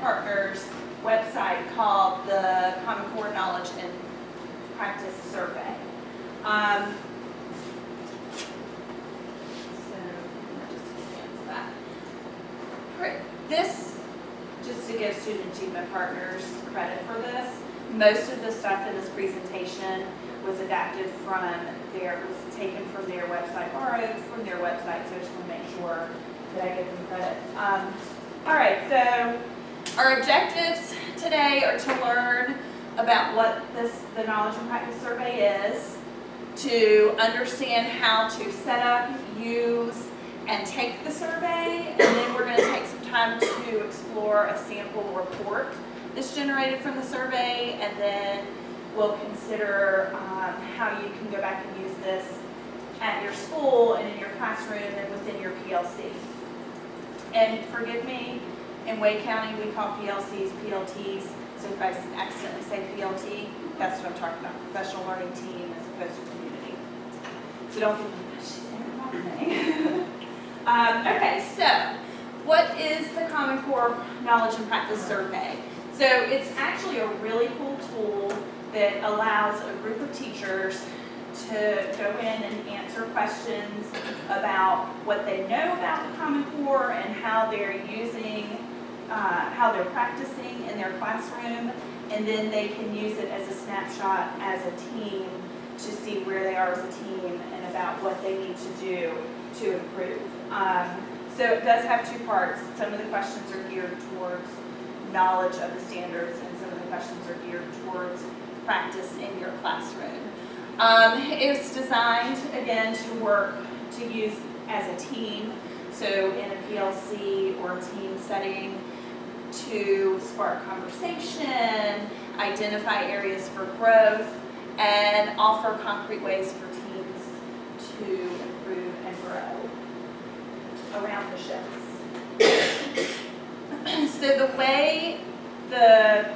Partners website called the Common Core Knowledge and Practice Survey. This, just to give Student Achievement Partners credit for this, most of the stuff in this presentation was adapted from was taken from their website, borrowed from their website, so I just want to make sure that I give them credit. All right, so our objectives today are to learn about what the Knowledge and Practice Survey is, to understand how to set up, use, and take the survey, and then we're going to take some time to explore a sample report that's generated from the survey, and then we'll consider how you can go back and use this at your school and in your classroom and within your PLC. And forgive me, in Wade County we call PLCs PLTs, so if I accidentally say PLT, that's what I'm talking about, professional learning team as opposed to community. So don't think, she's saying the wrong thing. Okay, so what is the Common Core Knowledge and Practice Survey? So it's actually a really cool tool that allows a group of teachers to go in and answer questions about what they know about the Common Core and how they're using, how they're practicing in their classroom, and then they can use it as a snapshot as a team to see where they are as a team and about what they need to do to improve. So it does have two parts. Some of the questions are geared towards knowledge of the standards, and some of the questions are geared towards practice in your classroom. It's designed, again, to use as a team, so in a PLC or a team setting, to spark conversation, identify areas for growth, and offer concrete ways for teams to improve and grow around the shifts. So the way the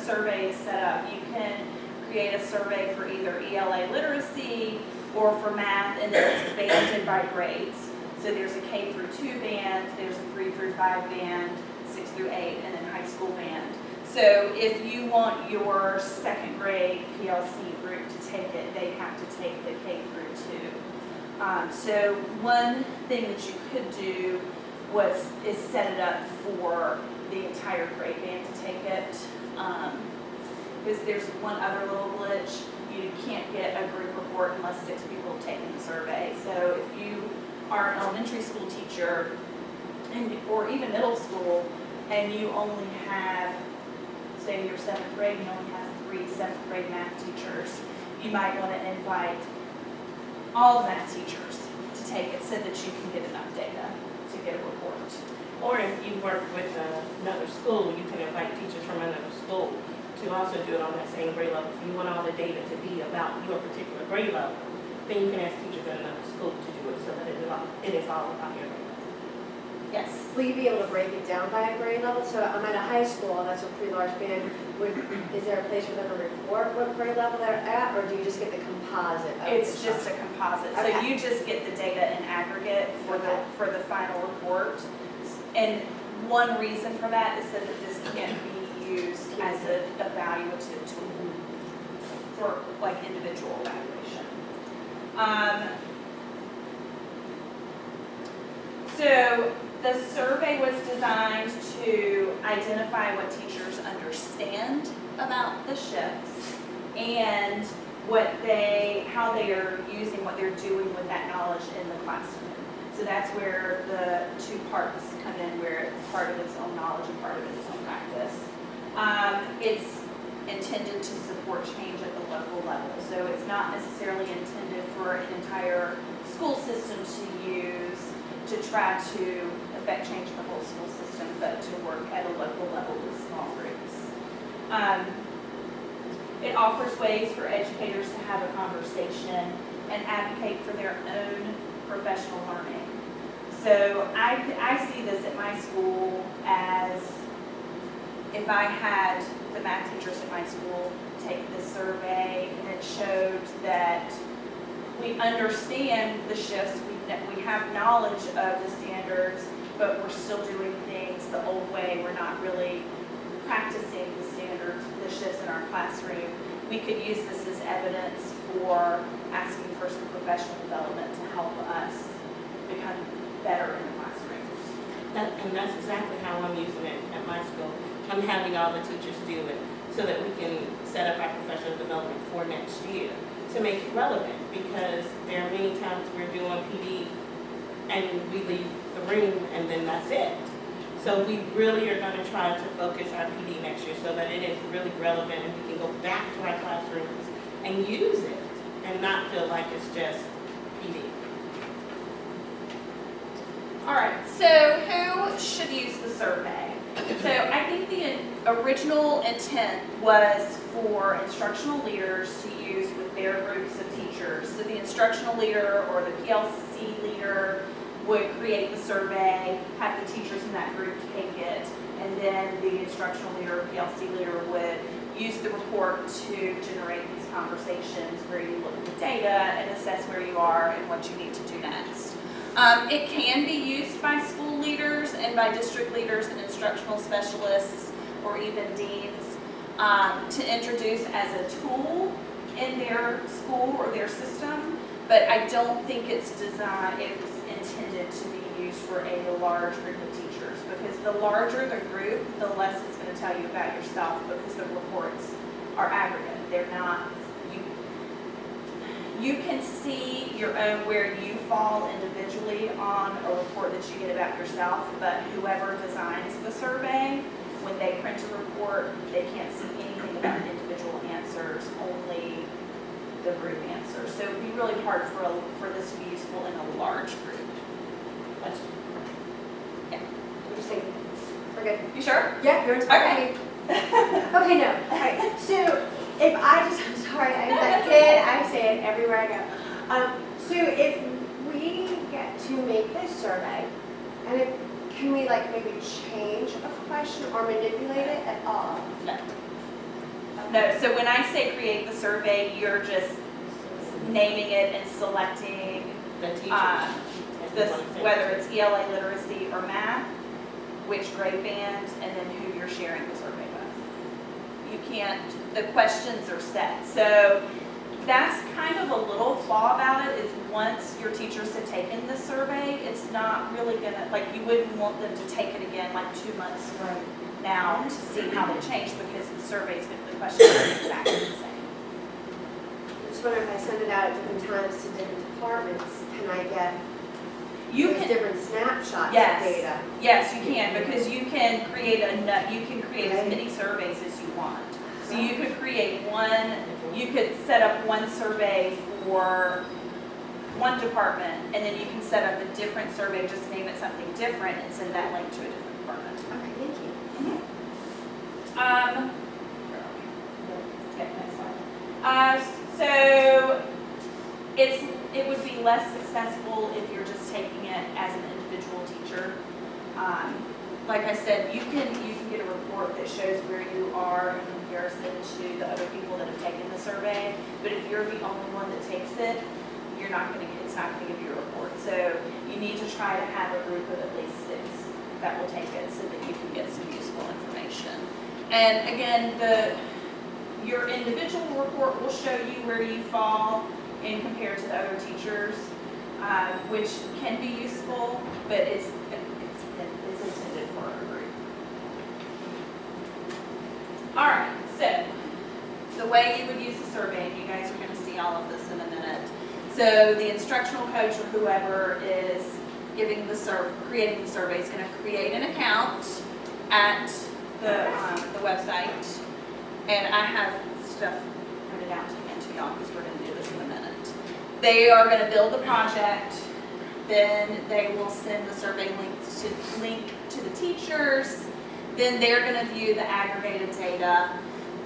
survey is set up, you can create a survey for either ELA literacy or for math, and then it's banded by grades. So there's a K through 2 band, there's a 3 through 5 band, 6 through 8, and then high school band. So if you want your second grade PLC group to take it, they have to take the K through 2. So one thing that you could do is set it up for the entire grade band to take it. Because there's one other little glitch. You can't get a group report unless 6 people have taken the survey. So if you are an elementary school teacher, or even middle school, and you only have, say your 7th grade, you only have 3 7th grade math teachers, you might want to invite all math teachers to take it so that you can get enough data to get a report. Or if you work with another school, you can invite teachers from another school to also do it on that same grade level. If you want all the data to be about your particular grade level, then you can ask teachers in another school to do it so that it is all about your grade level. Yes. Will you be able to break it down by a grade level? So I'm at a high school, and that's a pretty large band. Is there a place for them to report what grade level they're at, or do you just get the composite? It's just a composite. Okay. So you just get the data in aggregate for the final report. And one reason for that is so that this can't be used as an evaluative tool for like individual evaluation. So the survey was designed to identify what teachers understand about the shifts and how they are using what they're doing with that knowledge in the classroom. So that's where the two parts come in, where part of it's own knowledge and part of it is own practice. It's intended to support change at the local level. So it's not necessarily intended for an entire school system to use to try to affect change in the whole school system, but to work at a local level with small groups. It offers ways for educators to have a conversation and advocate for their own professional learning. So I see this at my school as if I had the math teachers at my school take this survey, and it showed that we understand the shifts, we have knowledge of the standards, but we're still doing things the old way. We're not really practicing the standards, the shifts in our classroom. We could use this as evidence for asking for some professional development to help us become better in the classroom. And that's exactly how I'm using it at my school. I'm having all the teachers do it so that we can set up our professional development for next year to make it relevant, because there are many times we're doing PD and we leave the room and then that's it. So we really are going to try to focus our PD next year so that it is really relevant and we can go back to our classrooms and use it and not feel like it's just PD. All right, so who should use the survey? So I think the original intent was for instructional leaders to use with their groups of teachers. So the instructional leader or the PLC leader would create the survey, have the teachers in that group take it, and then the instructional leader or PLC leader would use the report to generate these conversations where you look at the data and assess where you are and what you need to do next. It can be used by school leaders and by district leaders and instructional specialists or even deans to introduce as a tool in their school or their system, but I don't think it's intended to be used for a large group of teachers, because the larger the group, the less it's going to tell you about yourself, because the reports are aggregate. They're not, you can see your own where you fall individually on a report that you get about yourself, but whoever designs the survey, when they print a report, they can't see anything about individual answers, only the group answers. So it would be really hard for this to be useful in a large group. That's, yeah. What do you think? We're good. You sure? Yeah, you're inspiring me. Okay. Okay, no. All right. So if I'm sorry, I'm that kid. I say it everywhere I go. So if we get to make this survey, and can we like maybe change a question or manipulate it at all? No. No. So when I say create the survey, you're just naming it and selecting The teachers. whether it's ELA literacy or math, which grade band, and then who you're sharing the survey with. You can't, the questions are set. So that's kind of a little flaw about it, is once your teachers have taken the survey, it's not really gonna, like you wouldn't want them to take it again like 2 months from now to see how they change, because the survey's gonna, the questions are exactly the same. I just wonder if I send it out at different times to different departments, can I get different snapshots yes, of data? Yes, you can, because you can create as many surveys as you want. So you could create one, you could set up one survey for one department, and then you can set up a different survey, just name it something different, and send that link to a different department. Okay, thank you. Okay, next slide. So it would be less successful if you're just taking it as an individual teacher. Like I said, you can get a report that shows where you are in comparison to the other people that have taken the survey. But if you're the only one that takes it, it's not going to give you a report. So you need to try to have a group of at least 6 that will take it, so that you can get some useful information. And again, your individual report will show you where you fall in compared to the other teachers, which can be useful, but it's intended for a group. All right, so the way you would use the survey, and you guys are going to see all of this in a minute. So the instructional coach or whoever is creating the survey is going to create an account at the website, and I have stuff printed out to hand to y'all because we're going to do this in a minute. They are going to build the project, then they will send the survey link to the teachers, then they're going to view the aggregated data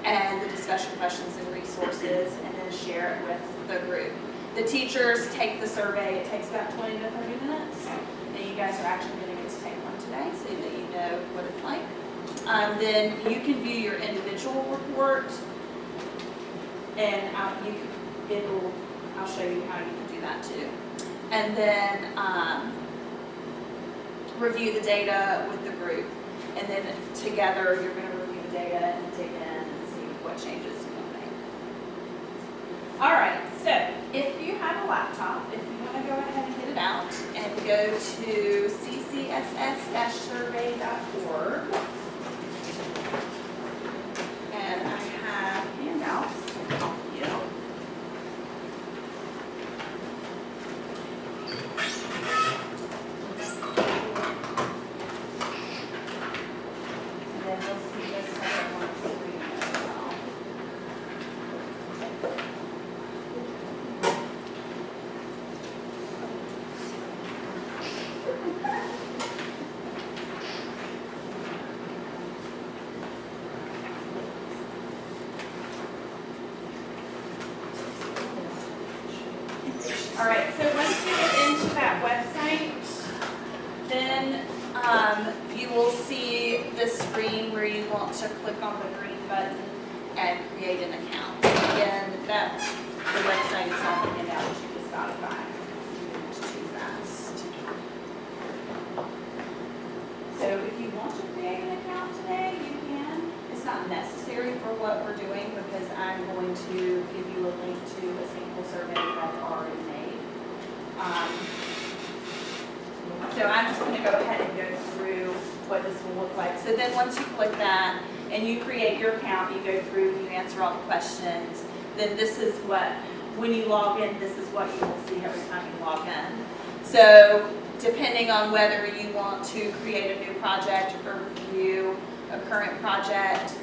and the discussion questions and resources, and then share it with the group. The teachers take the survey, it takes about 20 to 30 minutes, and you guys are actually going to get to take one today so that you know what it's like. Then you can view your individual report, and I'll show you how you can do that too. And then review the data with the group. And then together, you're going to review the data and dig in and see what changes you want to make. All right, so if you have a laptop, if you want to go ahead and get it out and go to ccss-survey.org. And I have handouts to help you. And then we'll see this on the screen as well. All right, so once you get into that website, then you will see this screen where you want to click on the green button and create an account. Again, the website is on the handout that you just got to find. It's too fast. So if you want to create an account today, you can. It's not necessary for what we're doing because I'm going to give you a link to a sample survey that I've already made. So I'm just going to go ahead and go through what this will look like. So then once you click that and you create your account, you go through, you answer all the questions, then this is what, when you log in, this is what you will see every time you log in. So depending on whether you want to create a new project or review a current project,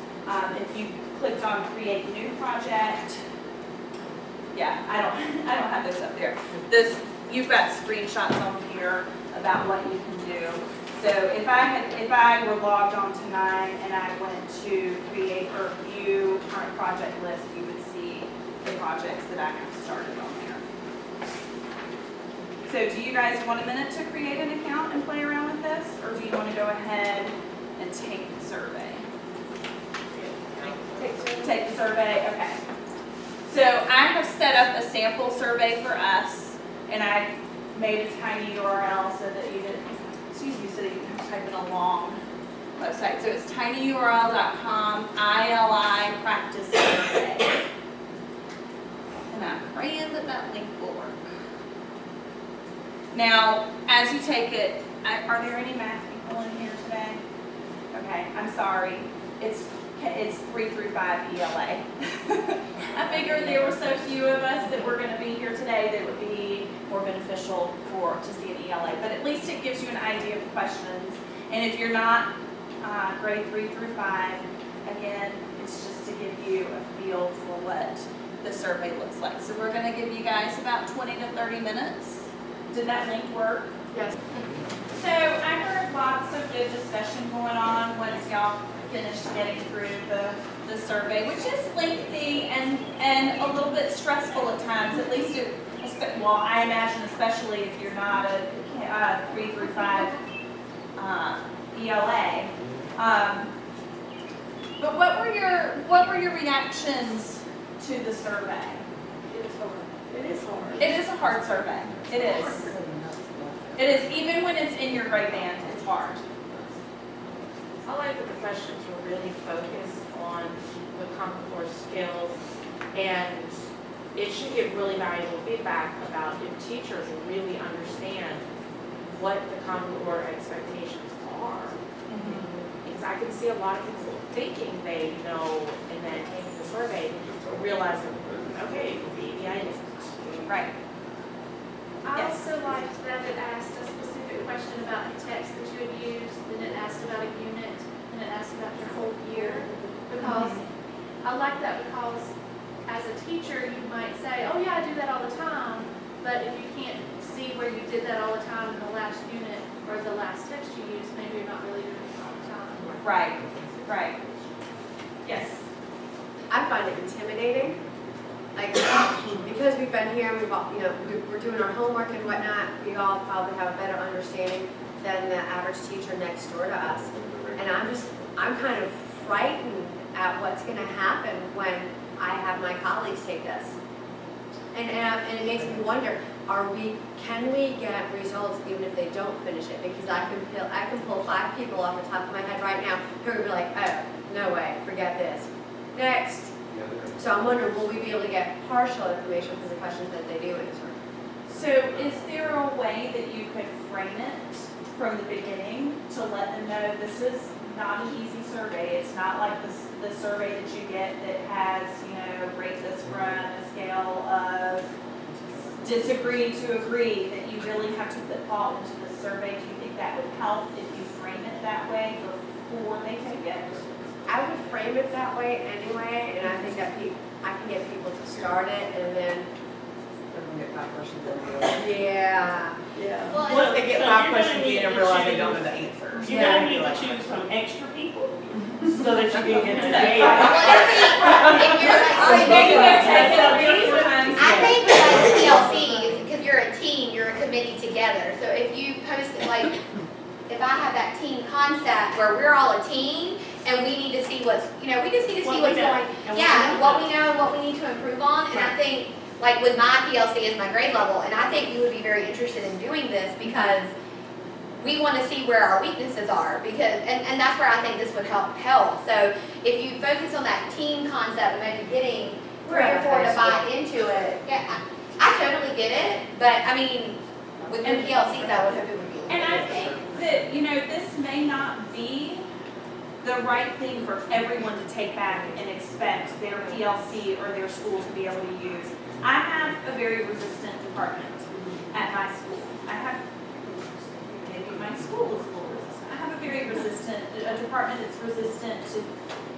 if you clicked on create new project, yeah, I don't have those up there. You've got screenshots on here about what you can do. So if I were logged on tonight and I went to create or view current project list, you would see the projects that I have started on there. So do you guys want a minute to create an account and play around with this, or do you want to go ahead and take the survey? Take the survey, okay. So I have set up a sample survey for us. And I made a tiny URL so that you didn't, so that you can type in a long website. So it's tinyurl.com ILI practice survey. And I'm praying that that link will work. Now, as you take it, are there any math people in here today? Okay, I'm sorry. It's 3 through 5 ELA. I figured there were so few of us that were going to be here today that it would be more beneficial to see an ELA. But at least it gives you an idea of questions. And if you're not grade 3 through 5, again, it's just to give you a feel for what the survey looks like. So we're going to give you guys about 20 to 30 minutes. Did that link work? Yes. So I heard lots of good discussion going on once y'all finished getting through the survey, which is lengthy and a little bit stressful at times, at least well, I imagine especially if you're not a 3 through 5 ELA. But what were your reactions to the survey? It is hard. It is hard. It is a hard survey. It is. It is, even when it's in your grade band, it's hard. I like that the questions were really focused on the Common Core skills, and it should give really valuable feedback about if teachers really understand what the Common Core expectations are. Because I can see a lot of people thinking they know and then taking the survey to realize that, okay, maybe I didn't. Right. I Yes. also liked that it asked a specific question about the text that you would use, then it asked about a unit, and it asked about your whole year. Because I like that because as a teacher, you might say, oh yeah, I do that all the time, but if you can't see where you did that all the time in the last unit or the last text you used, maybe you're not really doing it all the time. Right. Right. Yes. I find it intimidating. Like, because we've been here, we've all, we're doing our homework and whatnot, we all probably have a better understanding than the average teacher next door to us. And I'm kind of frightened at what's going to happen when I have my colleagues take this. And it makes me wonder, can we get results even if they don't finish it? Because I can pull 5 people off the top of my head right now who would be like, oh, no way, forget this. Next. So I'm wondering, will we be able to get partial information from the questions that they do answer? So is there a way that you could frame it from the beginning to let them know this is not an easy survey? It's not like the survey that you get that has, rate this from a scale of disagree to agree, that you really have to put thought into the survey. Do you think that would help if you frame it that way before they take it? I would frame it that way anyway, and I think that I can get people to start it, and then Get 5 questions in. yeah. Well, Once they get so 5 you're questions gonna need in and to realize they choose- don't know the answers. You're gonna need to choose some extra people so that you can get the data. I think with like PLCs, because you're a team, you're a committee together. So if you post it like, if I have that team concept where we're all a team and we need to see what's, we just need to see what's going, what we know and what we need to improve on. And I think, like with my PLC is my grade level, and I think you would be very interested in doing this because we want to see where our weaknesses are, because and that's where I think this would help. So if you focus on that team concept and maybe getting 3 or 4 to buy into it, I totally get it, but I mean, with your PLCs, I would hope it would be. And I think that, this may not be the right thing for everyone to take back and expect their PLC or their school to be able to use. I have a very resistant department at my school. Maybe my school is a little resistant. I have a very resistant, a department that's resistant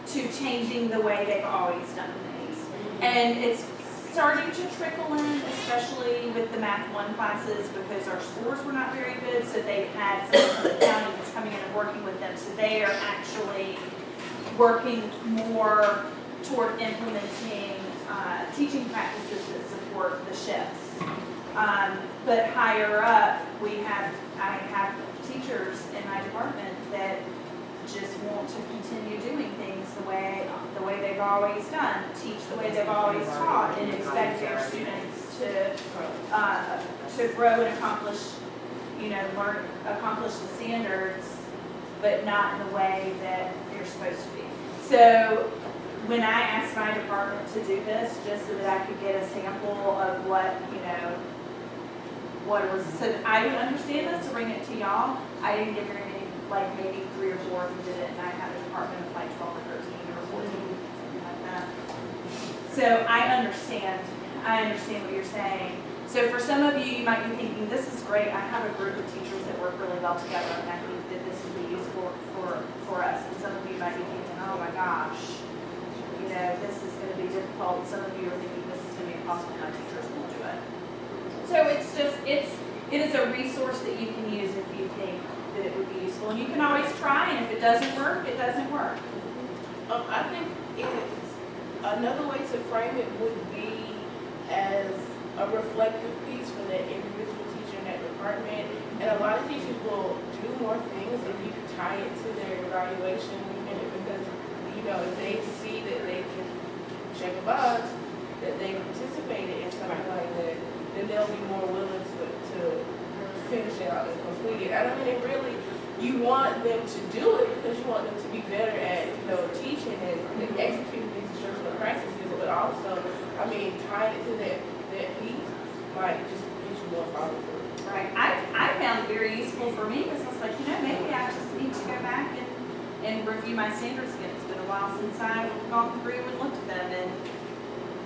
to changing the way they've always done things. And it's starting to trickle in, especially with the Math 1 classes, because our scores were not very good, so they've had someone from the county that's coming in and working with them. So they are actually working more toward implementing teaching practices that support the shifts. But higher up, I have teachers in my department that just want to continue doing things the way they've always done, teach the way they've always taught, and expect their students to grow and accomplish the standards, but not in the way that they're supposed to be. So when I asked my department to do this, just so that I could get a sample of what it was, so that I would understand this, to bring it to y'all, I didn't get very many, like maybe 3 or 4 who did it, and I had a department of like 12 or 13 or 14, something like that. So I understand what you're saying. So for some of you, you might be thinking, this is great, I have a group of teachers that work really well together, and I think that this would be useful for us. And some of you might be thinking, oh my gosh, this is going to be difficult. Some of you are thinking this is going to be impossible, my teachers won't do it. So it is a resource that you can use if you think that it would be useful. And you can always try, and if it doesn't work, it doesn't work. I think another way to frame it would be as a reflective piece for that individual teacher in that department. And a lot of teachers will do more things if you tie it to their evaluation unit, because if they see that they can check a box, that they participated in something like that, then they'll be more willing to finish it out and complete it. I mean, you want them to do it because you want them to be better at, teaching and executing these instructional practices, but also, tying it to that piece might just get you more follow through. Right. I found it very useful for me, because I was like, maybe I just need to go back and review my standards again. It's been a while since I've gone through and looked at them, and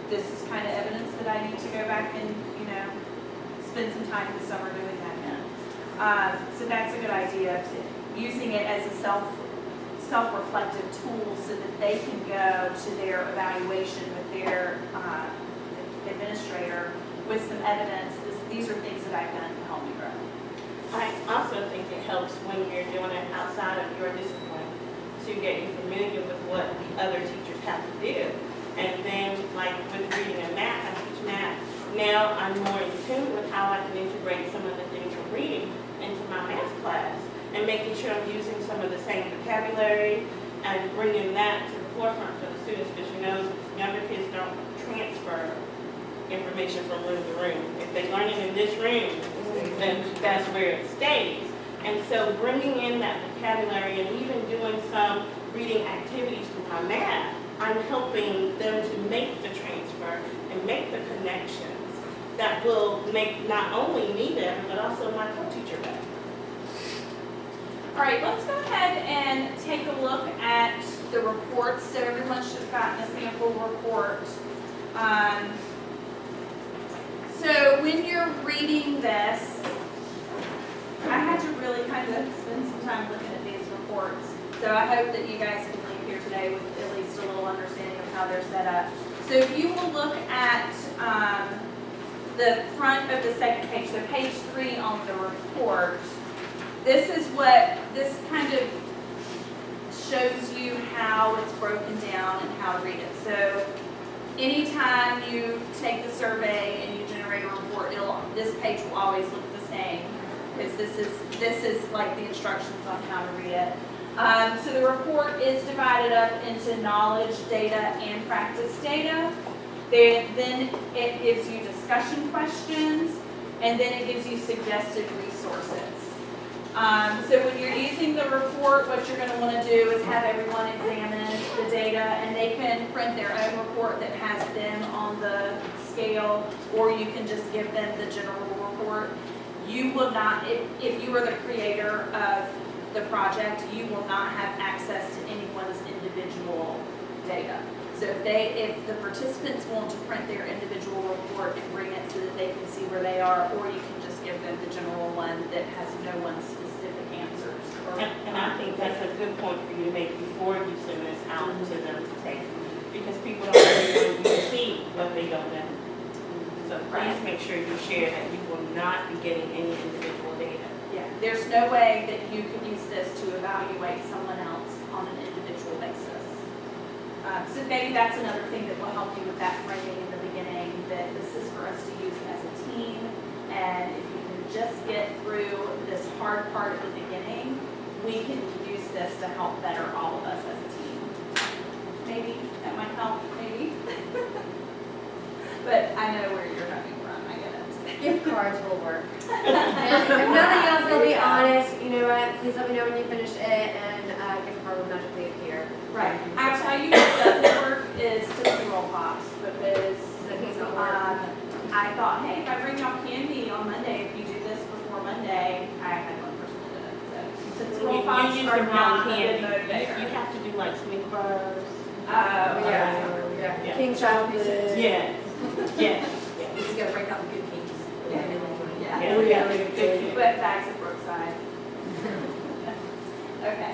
this is kind of evidence that I need to go back and, spend some time this summer doing that again. So that's a good idea, using it as a self-reflective tool so that they can go to their evaluation with their administrator with some evidence. These are things that I've done to help me grow. I also think it helps when you're doing it outside of your discipline to get you familiar with what the other teachers have to do. And then, like with reading and math, I teach math. Now I'm more in tune with how I can integrate some of the things from reading into my math class, and making sure I'm using some of the same vocabulary and bringing that to the forefront for the students, because younger kids don't transfer information from room to room. If they learn it in this room, then that's where it stays. And so bringing in that vocabulary and even doing some reading activities through my math, I'm helping them to make the transfer and make the connections that will make not only me better, but also my co-teacher better. All right, let's go ahead and take a look at the reports. So everyone should have gotten a sample report. So when you're reading this, I had to really kind of spend some time looking at these reports. So I hope that you guys can leave here today with at least a little understanding of how they're set up. So if you will look at the front of the second page, so page 3 on the report, this is what, this kind of shows you how it's broken down and how to read it. So anytime you take the survey and you generate a report, this page will always look the same, because this is like the instructions on how to read it. So the report is divided up into knowledge data and practice data. Then it gives you discussion questions, and then it gives you suggested resources. So when you're using the report, what you're going to want to do is have everyone examine the data, and they can print their own report that has them on the scale, or you can just give them the general report. You will not, if you are the creator of the project, you will not have access to anyone's individual data. So if the participants want to print their individual report and bring it so that they can see where they are, or you can just give them the general one that has no one specific answers. And I think that's a good point for you to make before you send this out to them to take, because people don't really want to see what they don't know. So please make sure you share that you will not be getting any individual data. Yeah, there's no way that you can use this to evaluate someone else on an individual basis. So maybe that's another thing that will help you with that framing in the beginning, that this is for us to use as a team, and if you can just get through this hard part at the beginning, we can use this to help better all of us as a team. Maybe that might help, maybe. But I know where you're coming from, I get it. Gift cards will work. If nothing else, I'll be honest, you know what, please let me know when you finish it, and gift card will magically appear. Right. I'll tell you what doesn't work is Tootsie Roll Pops, because I thought, hey, if I bring y'all candy on Monday, if you do this before Monday, I had one person that did it. So Tootsie Roll Pops You are not a good You motivator. have to do like sweet bars. Yeah. King chocolate. Yeah. Yeah. You just gotta break out the good keys. Yeah. But bags of Brookside. Okay.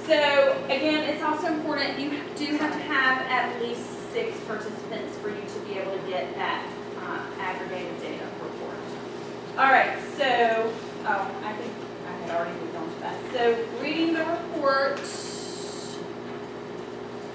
So again, it's also important, you do have to have at least 6 participants for you to be able to get that aggregated data report. All right, so, I think I had already moved on to that. So reading the report,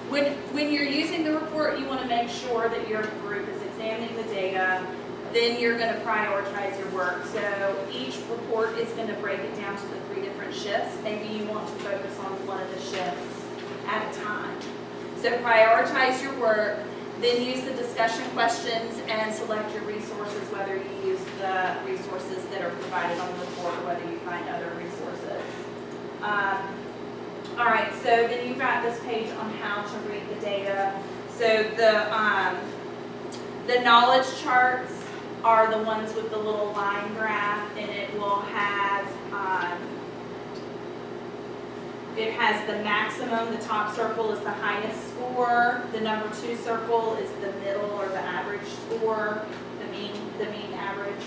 when you're using the report, you want to make sure that your group is examining the data. Then you're going to prioritize your work. So each report is going to break it down to the 3 different shifts. Maybe you want to focus on one of the shifts at a time. So prioritize your work, then use the discussion questions and select your resources, whether you use the resources that are provided on the report or whether you find other resources. All right, so then you've got this page on how to read the data. So the knowledge charts are the ones with the little line graph, and it will have, it has the maximum, the top circle is the highest score, the number 2 circle is the middle or the average score, the mean average.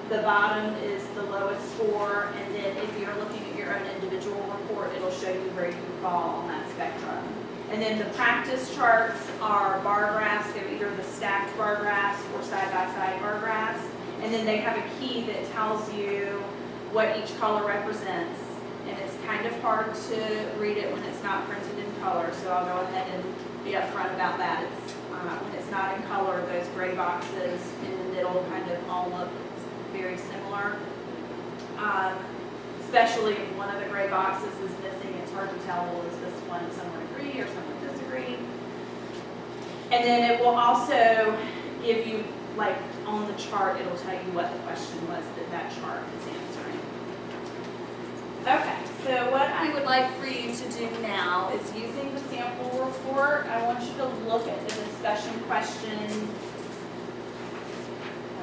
The bottom is the lowest score, and then if you're looking at your own individual report, it'll show you where you fall on that spectrum. And then the practice charts are bar graphs. They're either the stacked bar graphs or side-by-side bar graphs. And then they have a key that tells you what each color represents. And it's kind of hard to read it when it's not printed in color, so I'll go ahead and be upfront about that. It's, when it's not in color, those gray boxes in the middle kind of all look very similar. Especially if one of the gray boxes is missing, it's hard to tell, well, is this one someone agree or someone disagree? And then it will also give you, like, on the chart, it'll tell you what the question was that chart is answering. Okay, so what I would like for you to do now is using the sample report, I want you to look at the discussion question.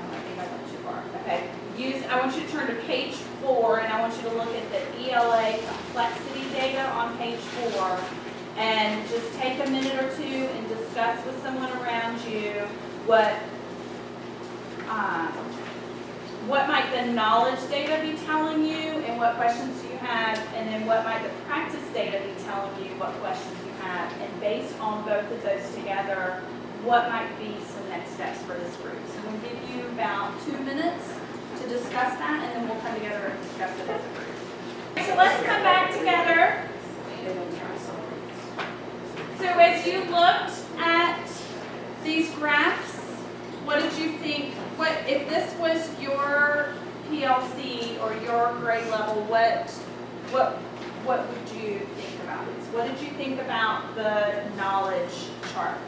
I think I went too far. Okay. I want you to turn to page 4, and I want you to look at the ELA complexity data on page 4, and just take a minute or two and discuss with someone around you what might the knowledge data be telling you, and what questions do you have, and then what might the practice data be telling you, what questions you have, and based on both of those together, what might be some next steps for this group. So we'll give you about 2 minutes to discuss that, and then we'll come together and discuss it as a group. So let's come back together. So as you looked at these graphs, what did you think? If this was your PLC or your grade level, what would you think about this? What did you think about the knowledge chart?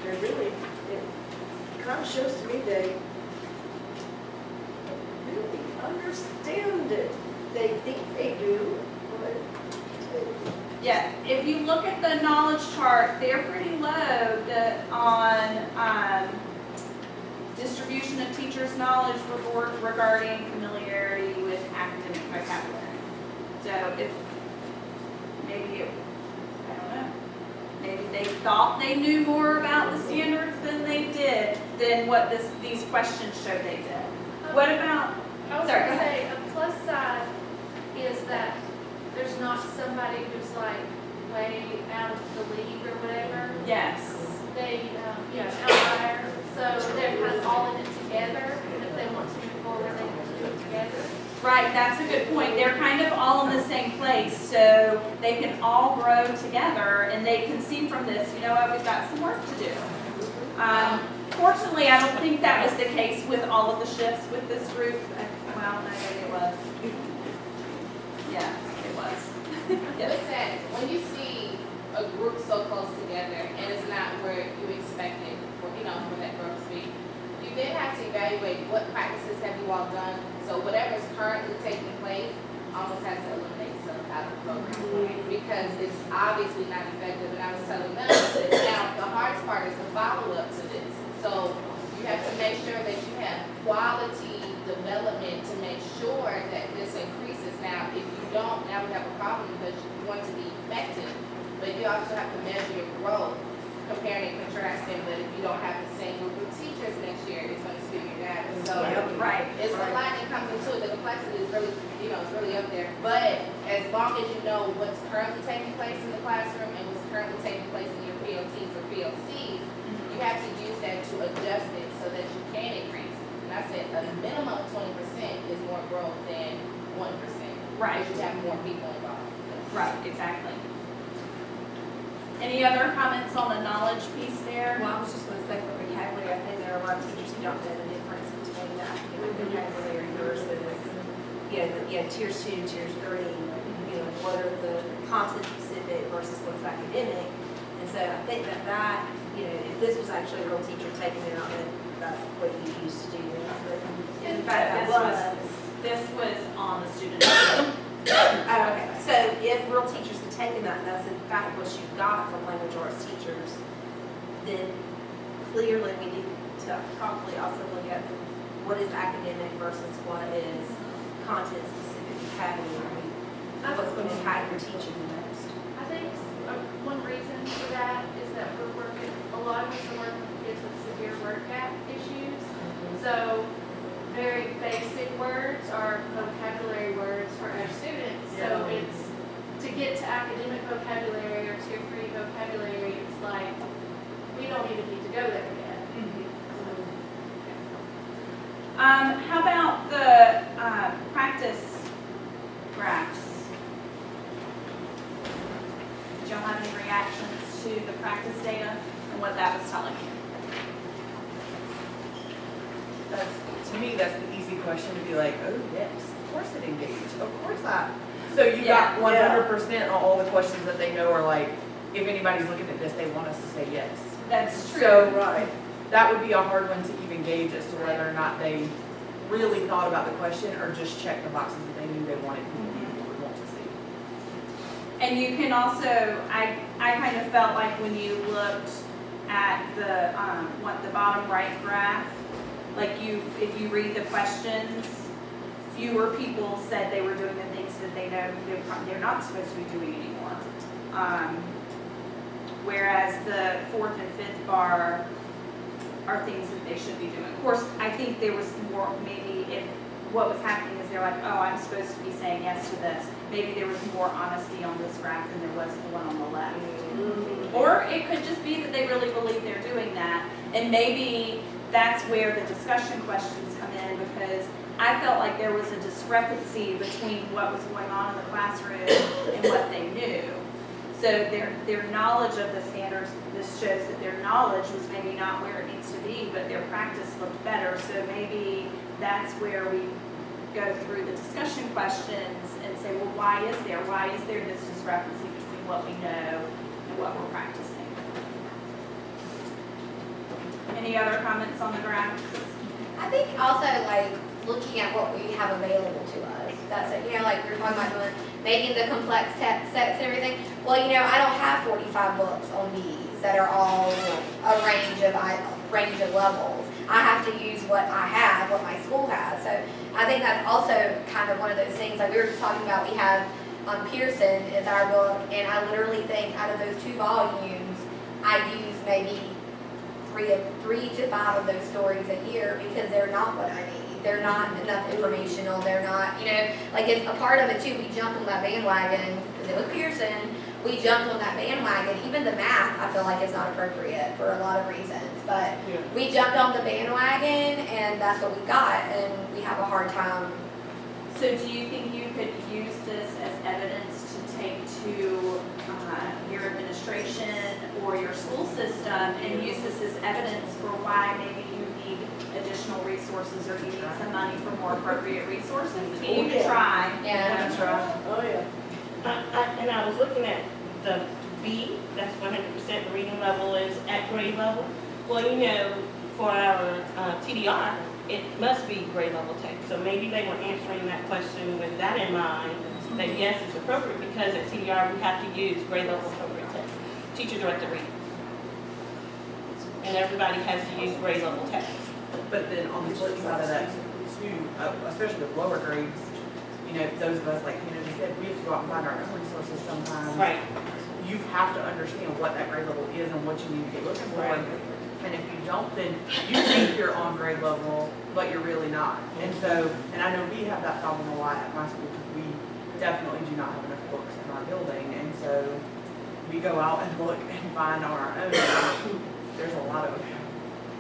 It kind of shows to me they really understand it. They think they do, but Yeah, if you look at the knowledge chart, they're pretty low on distribution of teachers' knowledge regarding familiarity with academic vocabulary. So if maybe I don't know, maybe they thought they knew more about the standards than what these questions show they did. What about? I was Sorry, going go to ahead. say, a plus side is that there's not somebody who's like way out of the league or whatever. Yes. They, outlier. So they're kind of all in it together. And if they want to move forward, they have to do it together. Right, that's a good point. They're kind of all in the same place, so they can all grow together, and they can see from this, you know what, we've got some work to do. Fortunately, I don't think that was the case with all of the shifts with this group. Well, no, maybe it was. Yeah, it was. Yes. Listen, when you see a group so close together and it's not where you expected for that group to be, you then have to evaluate what practices have you all done. So whatever is currently taking place almost has to eliminate stuff out of the program because it's obviously not effective. And I was telling them, now the hardest part is the follow-up to this. So you have to make sure that you have quality development to make sure that this increases. Now, if you don't, now we have a problem because you want to be effective, but you also have to measure your growth, comparing and contrasting. But if you don't have the same group of teachers next year, it's going to skew your data. So Right. it's a lot that comes into it. The complexity is really, it's really up there. But as long as you know what's currently taking place in the classroom and what's currently taking place in your PLTs or PLCs, you have to use that to adjust it so that you can increase. And I said a minimum of 20% is more growth than 1%. Right. Because you have more people involved. Right, exactly. Any other comments on the knowledge piece there? Well, I was just going to say for vocabulary, I think there are a lot of teachers who don't know the difference between the academic vocabulary versus, tiers 2, tiers 3. What are the content specific versus what's academic. And so I think that if this was actually a real teacher taking it out, then that's what you used to do. But In fact, this was on the student. okay. So if real teachers had taken that, and that's in fact what you got from language arts teachers, then clearly we need to probably also look at what is academic versus what is content specific vocabulary. What's going to impact your teaching the most? I think one reason for that is that we're working, a lot of us are working with kids with severe word gap issues. So very basic words are vocabulary words for our students. So it's, to get to academic vocabulary or tier 3 vocabulary, it's like, we don't even need to go there yet. How about the practice graphs? Did y'all have any reactions to the practice data and what that was telling you? To me, that's the easy question to be like, oh yes, of course it engaged, of course that. So you got 100% on all the questions that they know are like if anybody's looking at this, they want us to say yes. That's true. So, right, that would be a hard one to even gauge as to whether or not they really thought about the question or just checked the boxes that they knew they wanted people would want to see. And you can also, I kind of felt like when you looked at the bottom right graph, like if you read the questions, fewer people said they were doing the things that they know they're not supposed to be doing anymore. Whereas the fourth and fifth bar are things that they should be doing. Of course, I think there was more, maybe if what was happening is they're like, oh, I'm supposed to be saying yes to this. Maybe there was more honesty on this graph than there was the one on the left. Or it could just be that they really believe they're doing that. And maybe that's where the discussion questions come in, because I felt like there was a discrepancy between what was going on in the classroom and what they knew. So their knowledge of the standards, this shows that their knowledge was maybe not where it needs to be, but their practice looked better. So maybe that's where we go through the discussion questions and say, well, why is there this discrepancy between what we know and what we're practicing? Any other comments on the graphs? I think also like looking at what we have available to us. That's it. You know, like we were talking about doing, making the complex text sets and everything. Well, you know, I don't have 45 books on these that are all a range of levels. I have to use what I have, what my school has. So I think that's also kind of one of those things. Like we were just talking about, we have Pearson is our book, and I literally think out of those 2 volumes, I use maybe 3 to 5 of those stories a year because they're not what I need. They're not enough informational. They're not, you know, like it's a part of it too. We jumped on that bandwagon because it was Pearson. We jumped on that bandwagon. Even the math, I feel like, is not appropriate for a lot of reasons. But we jumped on the bandwagon, and that's what we got, and we have a hard time. So do you think you could use this as evidence to take to your administration or your school system and use this as evidence for why maybe you need additional resources or you need some money for more appropriate resources? I mean, you could try. Yeah. Oh, yeah. And I was looking at the B, that's 100% the reading level is at grade level. Well, you know, for our TDR, it must be grade level text. So maybe they were answering that question with that in mind, that yes, it's appropriate because at TDR we have to use grade level appropriate text. Teacher directed reading. And everybody has to use grade level text. But then on the flip side of that too, especially with lower grades, you know, those of us, like Hannah just said, we have to go out and find our own resources sometimes. Right. You have to understand what that grade level is and what you need to be looking for. Right. And if you don't, then you think you're on grade level, but you're really not. And so, and I know we have that problem a lot at my school because we definitely do not have enough books in our building. And so we go out and look and find on our own. There's a lot of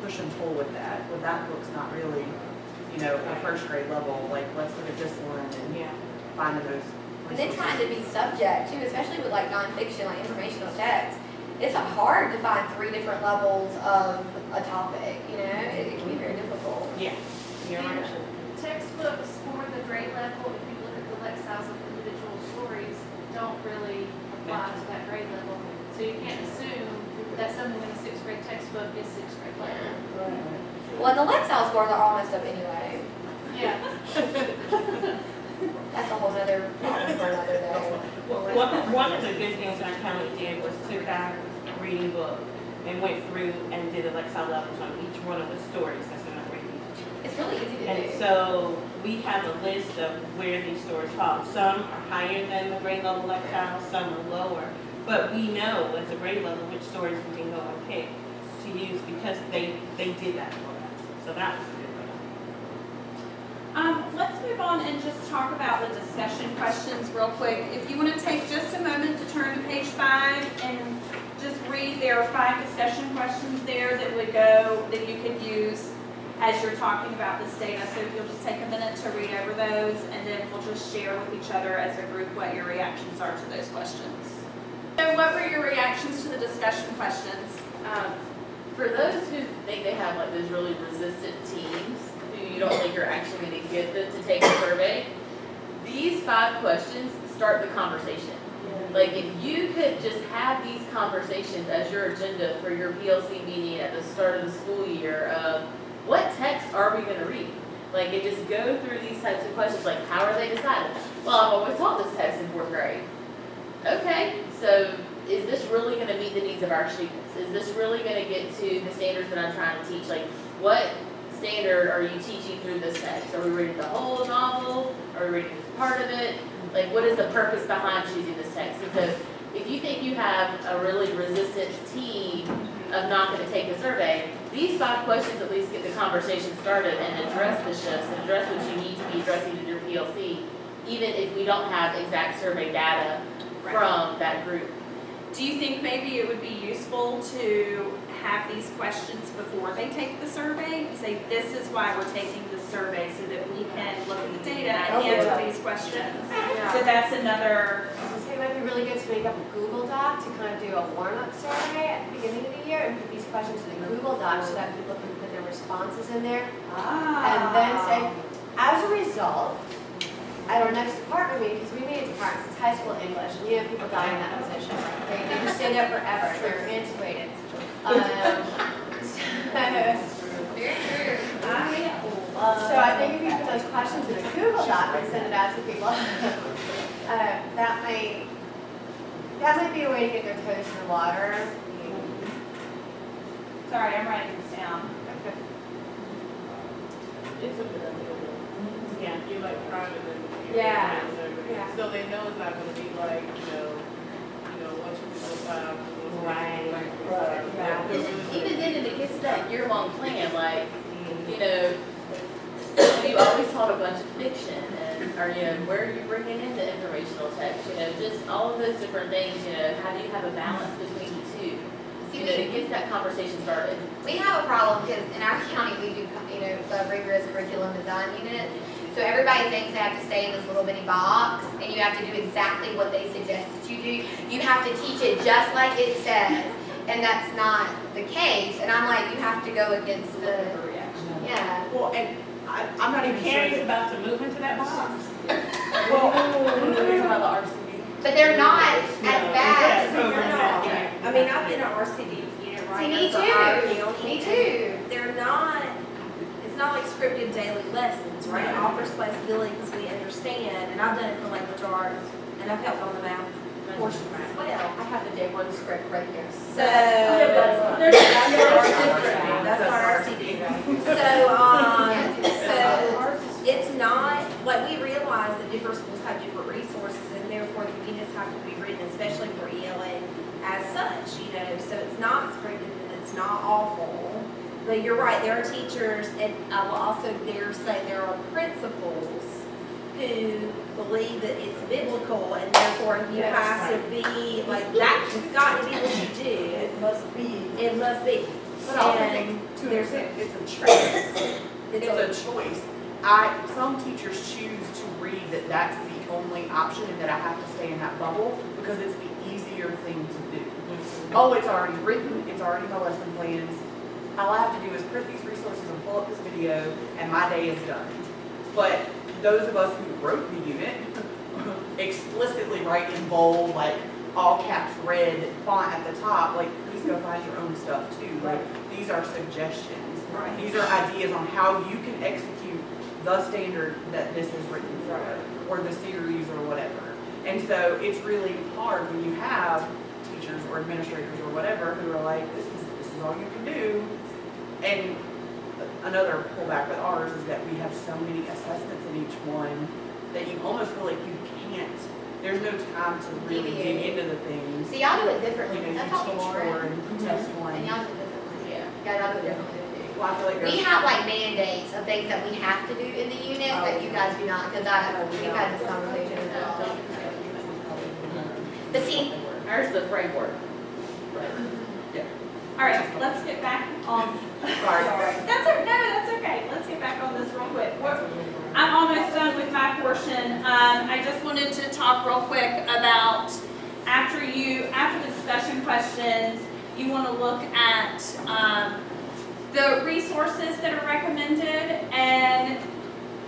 push and pull with that. Well, that book's not really, you know, a first grade level. Like, let's look at this one and finding those resources. And then trying to be subject too, especially with like nonfiction, like informational text. It's hard to find 3 different levels of a topic, you know? It can be very difficult. Yeah. You're right. Textbooks for the grade level, if you look at the lexicons of individual stories, don't really apply to that grade level. So you can't assume that something in a 6th grade textbook is 6th grade level. Well, and the Lexile scores are all messed up anyway. Yeah. That's a whole other problem for another day. One of the good things our county did was took our reading book and went through and did a Lexile levels on each one of the stories that's in our reading. It's really easy to do. And so we have a list of where these stories fall. Some are higher than the grade level Lexile, some are lower. But we know as a grade level which stories we can go and pick to use because they did that for us. So that was a good one. Let's move on and just talk about the discussion questions real quick. If you want to take just a moment to turn to page 5 and just read, there are 5 discussion questions there that would go, that you could use as you're talking about this data. So if you'll just take a minute to read over those, and then we'll just share with each other as a group what your reactions are to those questions. So what were your reactions to the discussion questions? For those who think they have like those really resistant teams, who you don't think you're actually going to get them to take a survey, these 5 questions start the conversation. Like, if you could just have these conversations as your agenda for your PLC meeting at the start of the school year of what text are we gonna read? Like, and just go through these types of questions, like, how are they decided? Well, I've always taught this text in 4th grade. Okay, so is this really gonna meet the needs of our students? Is this really gonna get to the standards that I'm trying to teach? Like, what standard are you teaching through this text? Are we reading the whole novel? Are we reading part of it? Like, what is the purpose behind choosing this text? And so, if you think you have a really resistant team of not going to take the survey, these 5 questions at least get the conversation started and address the shifts and address what you need to be addressing in your PLC, even if we don't have exact survey data from that group. Do you think maybe it would be useful to have these questions before they take the survey and say, this is why we're taking the survey, so that we can look at the data and answer these questions? So that's another. So it might be really good to make up a Google Doc to kind of do a warm-up survey at the beginning of the year and put these questions in the Google Doc so that people can put their responses in there. And then say, as a result, at our next department meeting, because we meet in departments, it's high school English, and you have people dying in that position. They just stay there forever. They're antiquated. So I think if you put those questions in a Google Doc and send it out to people, that might be a way to get their toes in the water. Sorry, I'm writing this down. It's a good idea. Yeah. You like private and Yeah. so they know it's not gonna be like, you know, 1, 2, 3, 4, 5. Right. Even then, it gets to that year-long plan, like, you know, you always taught a bunch of fiction, and, or, you know, where are you bringing in the informational text, you know, just all of those different things, you know, how do you have a balance between the two? You know, it gets that conversation started. We have a problem because in our county we do, the rigorous curriculum design units. So everybody thinks they have to stay in this little bitty box and you have to do exactly what they suggest that you do. You have to teach it just like it says, and that's not the case. And I'm like, you have to go against the yeah. Well, and I'm not even sure. Carrie's about to move into that box. Well, we're talking about the RCD. But they're not as bad. I mean, I've been an RCD unit See, me Me too. They're not, it's not like scripted daily lessons, right? It offers flexibility because we understand, and I've done it for language arts, and I've helped on the math portions as well. I have the day one script right here. So, that's our RCD. So it's not, like, we realize that different schools have different resources, and therefore the units have to be written, especially for ELA, as such, so it's not scripted and it's not awful. But you're right, there are teachers, and I will also dare say there are principals who believe that it's biblical, and therefore you have to be, like, that has got to be what you do. It must be. It must be. But also And too, there's it's a choice. It's It's a choice. Some teachers choose to read that that's the only option and that I have to stay in that bubble because it's the easier thing to do. Oh, it's already written, it's already my lesson plans. All I have to do is print these resources and pull up this video and my day is done. But those of us who wrote the unit explicitly write in bold, like all caps red font at the top, like please go find your own stuff too. Like these are suggestions. Right. These are ideas on how you can execute the standard that this is written for, or the series or whatever. And so it's really hard when you have teachers or administrators or whatever who are like, this is all you can do. And another pullback with ours is that we have so many assessments in each one that you almost feel like you can't, there's no time to really dig into the things. See, y'all do it differently. You know, That's you how we teach train. one, you test one. And y'all do it differently. Yeah. Y'all do it differently. Well, I feel like We there's- have like mandates of things that we have to do in the unit, but you guys do not, because we've had this conversation as well. But see, Ours is the framework. All right, let's get back on. Sorry. That's okay. Let's get back on this real quick. I'm almost done with my portion. I just wanted to talk real quick about after the discussion questions, you want to look at the resources that are recommended, and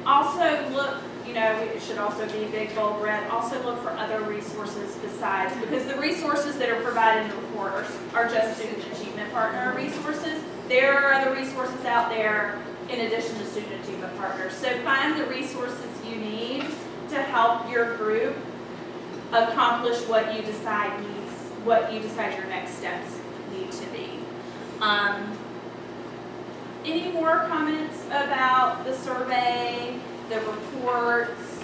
also look you know, it should also be big, bold, red. Also look for other resources besides, because the resources that are provided in the report are just student achievement partner resources. There are other resources out there in addition to student achievement partners. So find the resources you need to help your group accomplish what you decide your next steps need to be. Any more comments about the survey, the reports?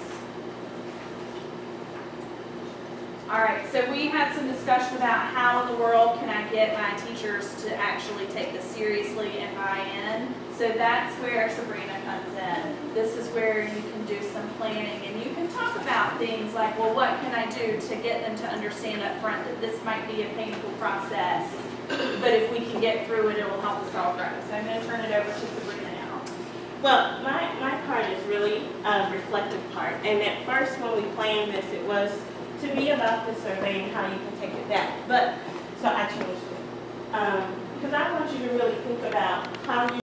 All right, so we had some discussion about how in the world can I get my teachers to actually take this seriously and buy in. So that's where Sabrina comes in. This is where you can do some planning and you can talk about things like, well, what can I do to get them to understand up front that this might be a painful process, but if we can get through it, it will help us all grow. So I'm going to turn it over to Sabrina now. Well, my part is really a reflective part. And at first when we planned this, it was to be about the survey and how you can take it back. But, so I changed it. Because I want you to really think about how you